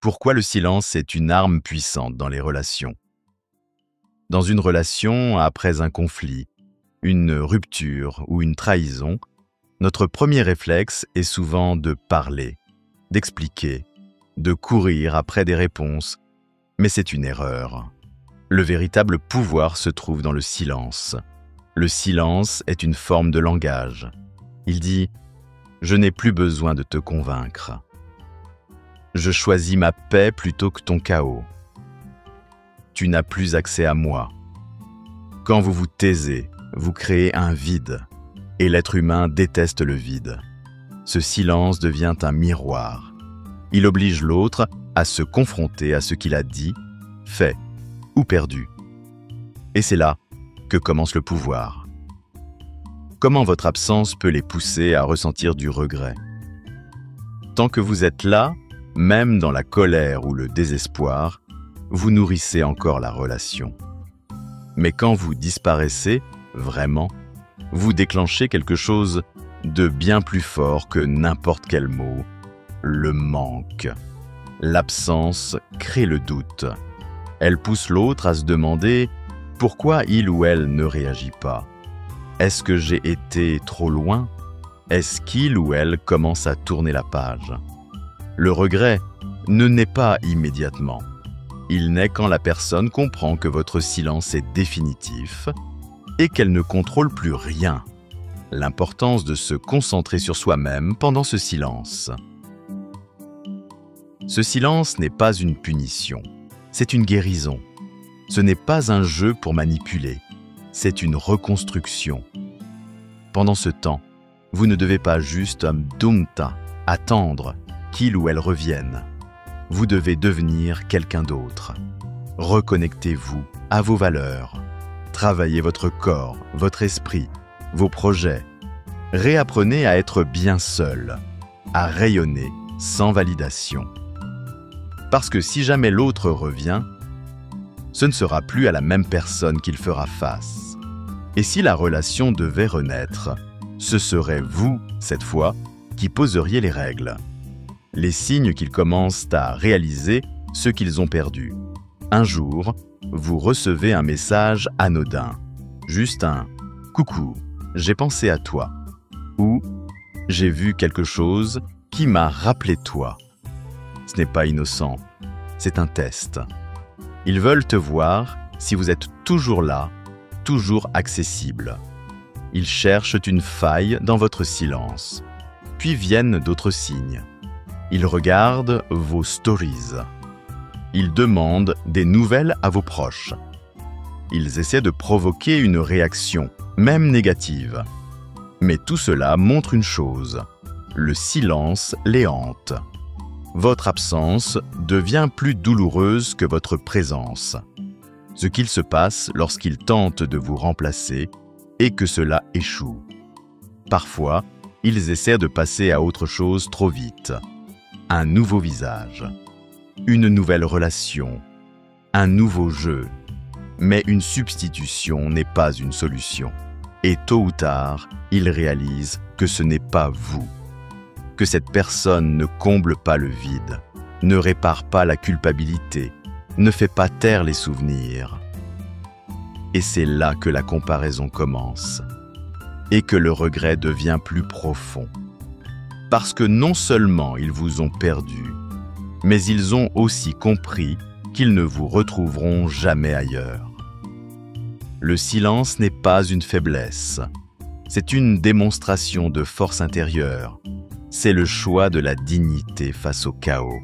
Pourquoi le silence est une arme puissante dans les relations? Dans une relation, après un conflit, une rupture ou une trahison, notre premier réflexe est souvent de parler, d'expliquer, de courir après des réponses. Mais c'est une erreur. Le véritable pouvoir se trouve dans le silence. Le silence est une forme de langage. Il dit « Je n'ai plus besoin de te convaincre. Je choisis ma paix plutôt que ton chaos. Tu n'as plus accès à moi. » Quand vous vous taisez, vous créez un vide, et l'être humain déteste le vide. Ce silence devient un miroir. Il oblige l'autre à se confronter à ce qu'il a dit, fait ou perdu. Et c'est là que commence le pouvoir. Comment votre absence peut les pousser à ressentir du regret? Tant que vous êtes là, même dans la colère ou le désespoir, vous nourrissez encore la relation. Mais quand vous disparaissez, vraiment, vous déclenchez quelque chose de bien plus fort que n'importe quel mot, le manque. L'absence crée le doute. Elle pousse l'autre à se demander pourquoi il ou elle ne réagit pas. Est-ce que j'ai été trop loin? Est-ce qu'il ou elle commence à tourner la page? Le regret ne naît pas immédiatement. Il naît quand la personne comprend que votre silence est définitif et qu'elle ne contrôle plus rien. L'importance de se concentrer sur soi-même pendant ce silence. Ce silence n'est pas une punition, c'est une guérison. Ce n'est pas un jeu pour manipuler, c'est une reconstruction. Pendant ce temps, vous ne devez pas juste attendre qu'il ou elle revienne. Vous devez devenir quelqu'un d'autre. Reconnectez-vous à vos valeurs. Travaillez votre corps, votre esprit, vos projets. Réapprenez à être bien seul, à rayonner sans validation. Parce que si jamais l'autre revient, ce ne sera plus à la même personne qu'il fera face. Et si la relation devait renaître, ce serait vous, cette fois, qui poseriez les règles. Les signes qu'ils commencent à réaliser ce qu'ils ont perdu. Un jour, vous recevez un message anodin. Juste un « Coucou, j'ai pensé à toi » ou « J'ai vu quelque chose qui m'a rappelé toi ». Ce n'est pas innocent, c'est un test. Ils veulent te voir si vous êtes toujours là, toujours accessible. Ils cherchent une faille dans votre silence. Puis viennent d'autres signes. Ils regardent vos stories. Ils demandent des nouvelles à vos proches. Ils essaient de provoquer une réaction, même négative. Mais tout cela montre une chose. Le silence les hante. Votre absence devient plus douloureuse que votre présence. Ce qu'il se passe lorsqu'ils tentent de vous remplacer et que cela échoue. Parfois, ils essaient de passer à autre chose trop vite. Un nouveau visage, une nouvelle relation, un nouveau jeu. Mais une substitution n'est pas une solution. Et tôt ou tard, ils réalisent que ce n'est pas vous. Que cette personne ne comble pas le vide, ne répare pas la culpabilité, ne fait pas taire les souvenirs. Et c'est là que la comparaison commence. Et que le regret devient plus profond. Parce que non seulement ils vous ont perdu, mais ils ont aussi compris qu'ils ne vous retrouveront jamais ailleurs. Le silence n'est pas une faiblesse, c'est une démonstration de force intérieure, c'est le choix de la dignité face au chaos.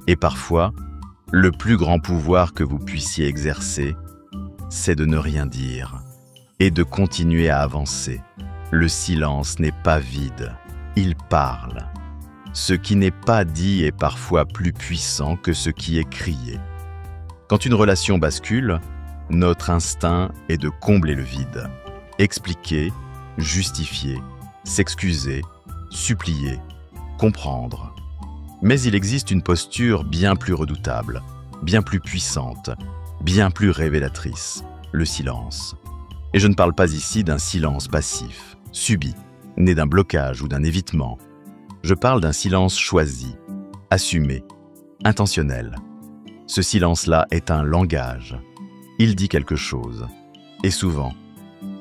Et parfois, le plus grand pouvoir que vous puissiez exercer, c'est de ne rien dire et de continuer à avancer. Le silence n'est pas vide. Il parle. Ce qui n'est pas dit est parfois plus puissant que ce qui est crié. Quand une relation bascule, notre instinct est de combler le vide, expliquer, justifier, s'excuser, supplier, comprendre. Mais il existe une posture bien plus redoutable, bien plus puissante, bien plus révélatrice, le silence. Et je ne parle pas ici d'un silence passif, subi, né d'un blocage ou d'un évitement. Je parle d'un silence choisi, assumé, intentionnel. Ce silence-là est un langage. Il dit quelque chose. Et souvent,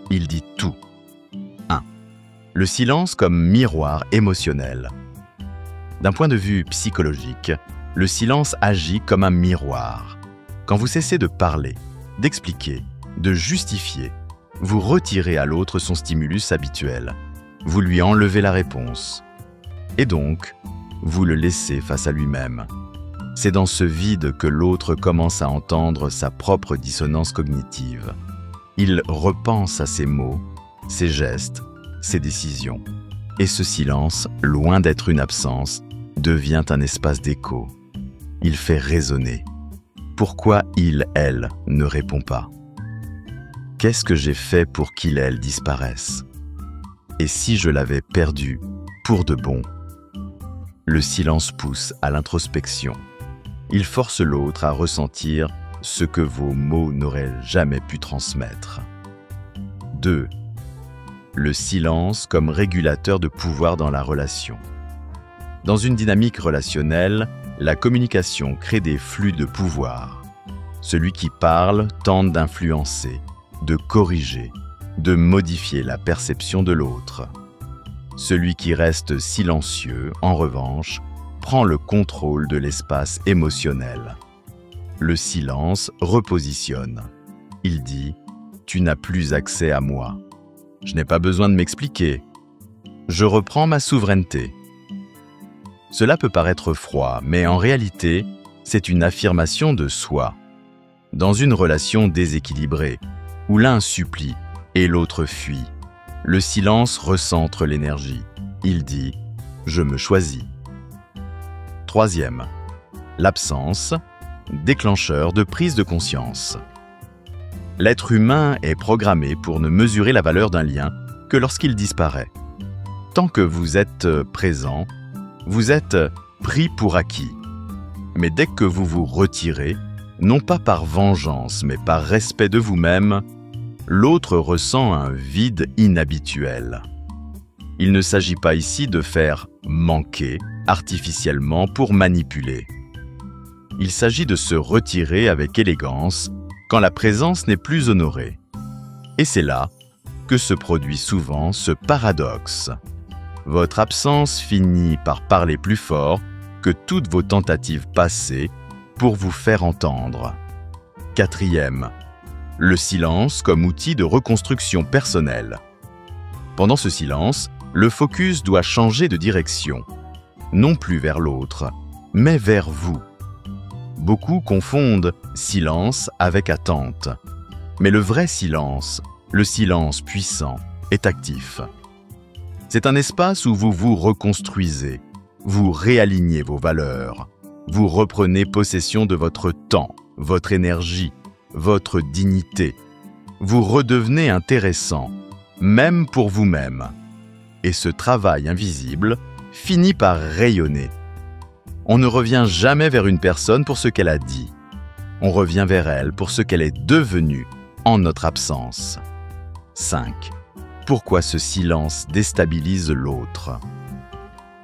il dit tout. 1. Le silence comme miroir émotionnel. D'un point de vue psychologique, le silence agit comme un miroir. Quand vous cessez de parler, d'expliquer, de justifier, vous retirez à l'autre son stimulus habituel. Vous lui enlevez la réponse. Et donc, vous le laissez face à lui-même. C'est dans ce vide que l'autre commence à entendre sa propre dissonance cognitive. Il repense à ses mots, ses gestes, ses décisions. Et ce silence, loin d'être une absence, devient un espace d'écho. Il fait résonner. Pourquoi il, elle, ne répond pas? Qu'est-ce que j'ai fait pour qu'il, elle, disparaisse? Et si je l'avais perdu, pour de bon? Le silence pousse à l'introspection. Il force l'autre à ressentir ce que vos mots n'auraient jamais pu transmettre. 2. Le silence comme régulateur de pouvoir dans la relation. Dans une dynamique relationnelle, la communication crée des flux de pouvoir. Celui qui parle tente d'influencer, de corriger, de modifier la perception de l'autre. Celui qui reste silencieux, en revanche, prend le contrôle de l'espace émotionnel. Le silence repositionne. Il dit « Tu n'as plus accès à moi. Je n'ai pas besoin de m'expliquer. Je reprends ma souveraineté. » Cela peut paraître froid, mais en réalité, c'est une affirmation de soi. Dans une relation déséquilibrée, où l'un supplie et l'autre fuit, le silence recentre l'énergie. Il dit « Je me choisis ». 3e, l'absence, déclencheur de prise de conscience. L'être humain est programmé pour ne mesurer la valeur d'un lien que lorsqu'il disparaît. Tant que vous êtes présent, vous êtes pris pour acquis. Mais dès que vous vous retirez, non pas par vengeance, mais par respect de vous-même, l'autre ressent un vide inhabituel. Il ne s'agit pas ici de faire manquer artificiellement pour manipuler. Il s'agit de se retirer avec élégance quand la présence n'est plus honorée. Et c'est là que se produit souvent ce paradoxe. Votre absence finit par parler plus fort que toutes vos tentatives passées pour vous faire entendre. 4e, le silence comme outil de reconstruction personnelle. Pendant ce silence, le focus doit changer de direction, non plus vers l'autre, mais vers vous. Beaucoup confondent silence avec attente. Mais le vrai silence, le silence puissant, est actif. C'est un espace où vous vous reconstruisez, vous réalignez vos valeurs, vous reprenez possession de votre temps, votre énergie, votre dignité. Vous redevenez intéressant, même pour vous-même. Et ce travail invisible finit par rayonner. On ne revient jamais vers une personne pour ce qu'elle a dit. On revient vers elle pour ce qu'elle est devenue en notre absence. 5. Pourquoi ce silence déstabilise l'autre?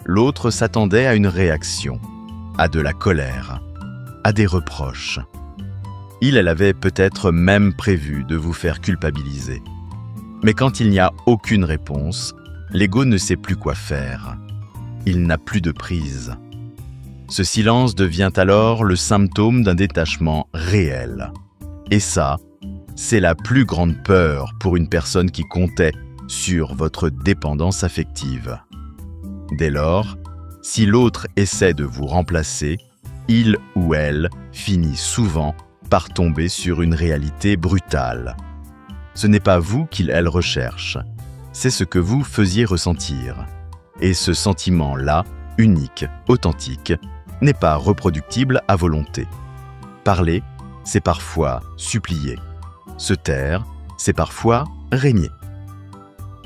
L'autre s'attendait à une réaction, à de la colère, à des reproches. Elle avait peut-être même prévu de vous faire culpabiliser. Mais quand il n'y a aucune réponse, l'ego ne sait plus quoi faire. Il n'a plus de prise. Ce silence devient alors le symptôme d'un détachement réel. Et ça, c'est la plus grande peur pour une personne qui comptait sur votre dépendance affective. Dès lors, si l'autre essaie de vous remplacer, il ou elle finit souvent par tomber sur une réalité brutale. Ce n'est pas vous qu'il/elle recherche, c'est ce que vous faisiez ressentir. Et ce sentiment-là, unique, authentique, n'est pas reproductible à volonté. Parler, c'est parfois supplier. Se taire, c'est parfois régner.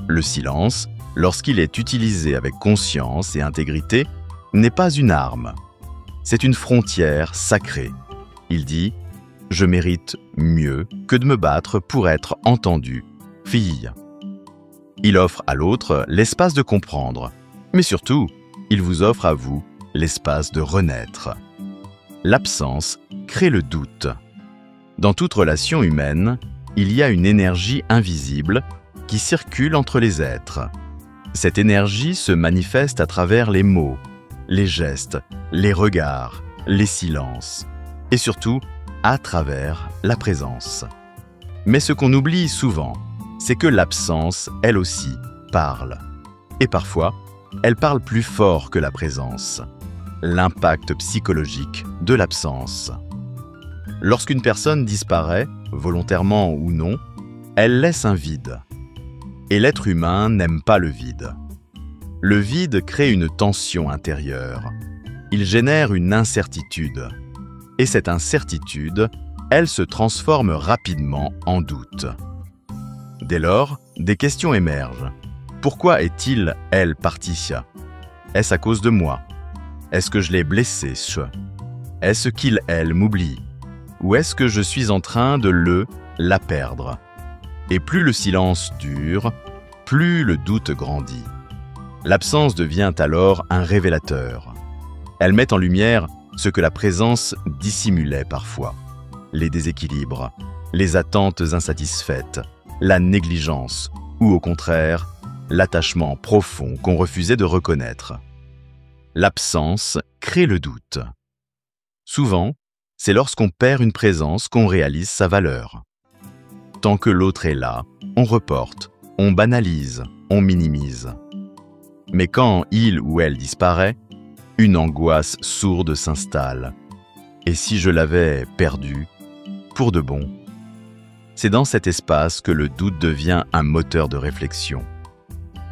Le silence, lorsqu'il est utilisé avec conscience et intégrité, n'est pas une arme. C'est une frontière sacrée. Il dit « Je mérite mieux que de me battre pour être entendu, fille ». Il offre à l'autre l'espace de comprendre, mais surtout, il vous offre à vous l'espace de renaître. L'absence crée le doute. Dans toute relation humaine, il y a une énergie invisible qui circule entre les êtres. Cette énergie se manifeste à travers les mots, les gestes, les regards, les silences, et surtout à travers la présence. Mais ce qu'on oublie souvent, c'est que l'absence, elle aussi, parle. Et parfois, elle parle plus fort que la présence. L'impact psychologique de l'absence. Lorsqu'une personne disparaît, volontairement ou non, elle laisse un vide. Et l'être humain n'aime pas le vide. Le vide crée une tension intérieure. Il génère une incertitude. Et cette incertitude, elle se transforme rapidement en doute. Dès lors, des questions émergent. Pourquoi est-il, elle, partie? Est-ce à cause de moi? Est-ce que je l'ai blessé? Est-ce qu'il, elle, m'oublie? Ou est-ce que je suis en train de la perdre? Et plus le silence dure, plus le doute grandit. L'absence devient alors un révélateur. Elle met en lumière ce que la présence dissimulait parfois. Les déséquilibres, les attentes insatisfaites, la négligence, ou au contraire, l'attachement profond qu'on refusait de reconnaître. L'absence crée le doute. Souvent, c'est lorsqu'on perd une présence qu'on réalise sa valeur. Tant que l'autre est là, on reporte, on banalise, on minimise. Mais quand il ou elle disparaît, une angoisse sourde s'installe. Et si je l'avais perdu, pour de bon? C'est dans cet espace que le doute devient un moteur de réflexion.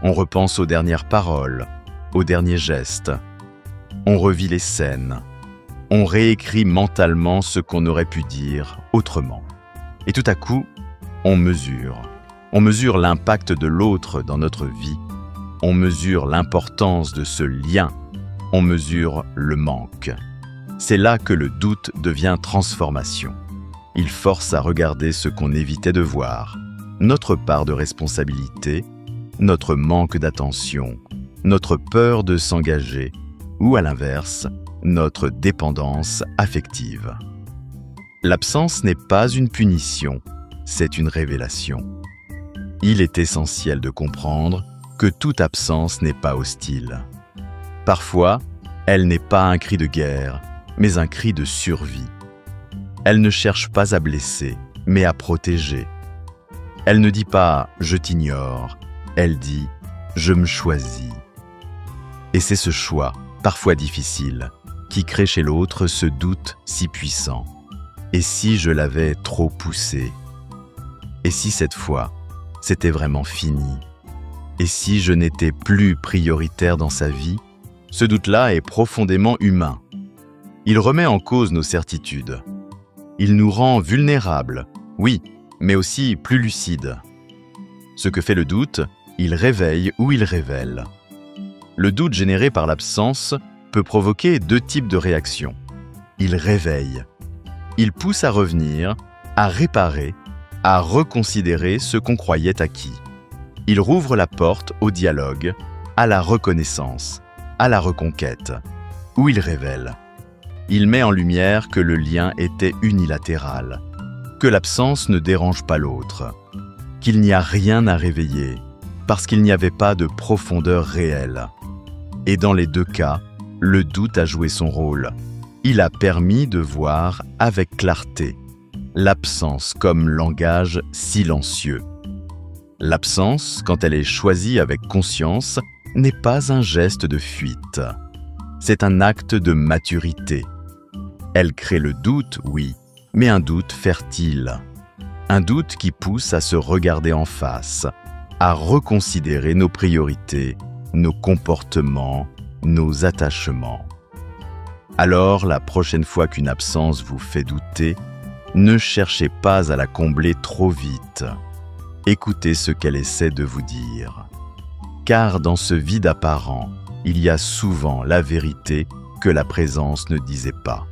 On repense aux dernières paroles, aux derniers gestes. On revit les scènes. On réécrit mentalement ce qu'on aurait pu dire autrement. Et tout à coup, on mesure. On mesure l'impact de l'autre dans notre vie. On mesure l'importance de ce lien. On mesure le manque. C'est là que le doute devient transformation. Il force à regarder ce qu'on évitait de voir, notre part de responsabilité, notre manque d'attention, notre peur de s'engager, ou à l'inverse, notre dépendance affective. L'absence n'est pas une punition, c'est une révélation. Il est essentiel de comprendre que toute absence n'est pas hostile. Parfois, elle n'est pas un cri de guerre, mais un cri de survie. Elle ne cherche pas à blesser, mais à protéger. Elle ne dit pas « je t'ignore », elle dit « je me choisis ». Et c'est ce choix, parfois difficile, qui crée chez l'autre ce doute si puissant. Et si je l'avais trop poussé? Et si cette fois, c'était vraiment fini? Et si je n'étais plus prioritaire dans sa vie? Ce doute-là est profondément humain. Il remet en cause nos certitudes. Il nous rend vulnérables, oui, mais aussi plus lucides. Ce que fait le doute, il réveille ou il révèle. Le doute généré par l'absence peut provoquer deux types de réactions. Il réveille. Il pousse à revenir, à réparer, à reconsidérer ce qu'on croyait acquis. Il rouvre la porte au dialogue, à la reconnaissance, à la reconquête, où il révèle. Il met en lumière que le lien était unilatéral, que l'absence ne dérange pas l'autre, qu'il n'y a rien à réveiller, parce qu'il n'y avait pas de profondeur réelle. Et dans les deux cas, le doute a joué son rôle. Il a permis de voir avec clarté l'absence comme langage silencieux. L'absence, quand elle est choisie avec conscience, n'est pas un geste de fuite. C'est un acte de maturité. Elle crée le doute, oui, mais un doute fertile. Un doute qui pousse à se regarder en face, à reconsidérer nos priorités, nos comportements, nos attachements. Alors, la prochaine fois qu'une absence vous fait douter, ne cherchez pas à la combler trop vite. Écoutez ce qu'elle essaie de vous dire. Car dans ce vide apparent, il y a souvent la vérité que la présence ne disait pas.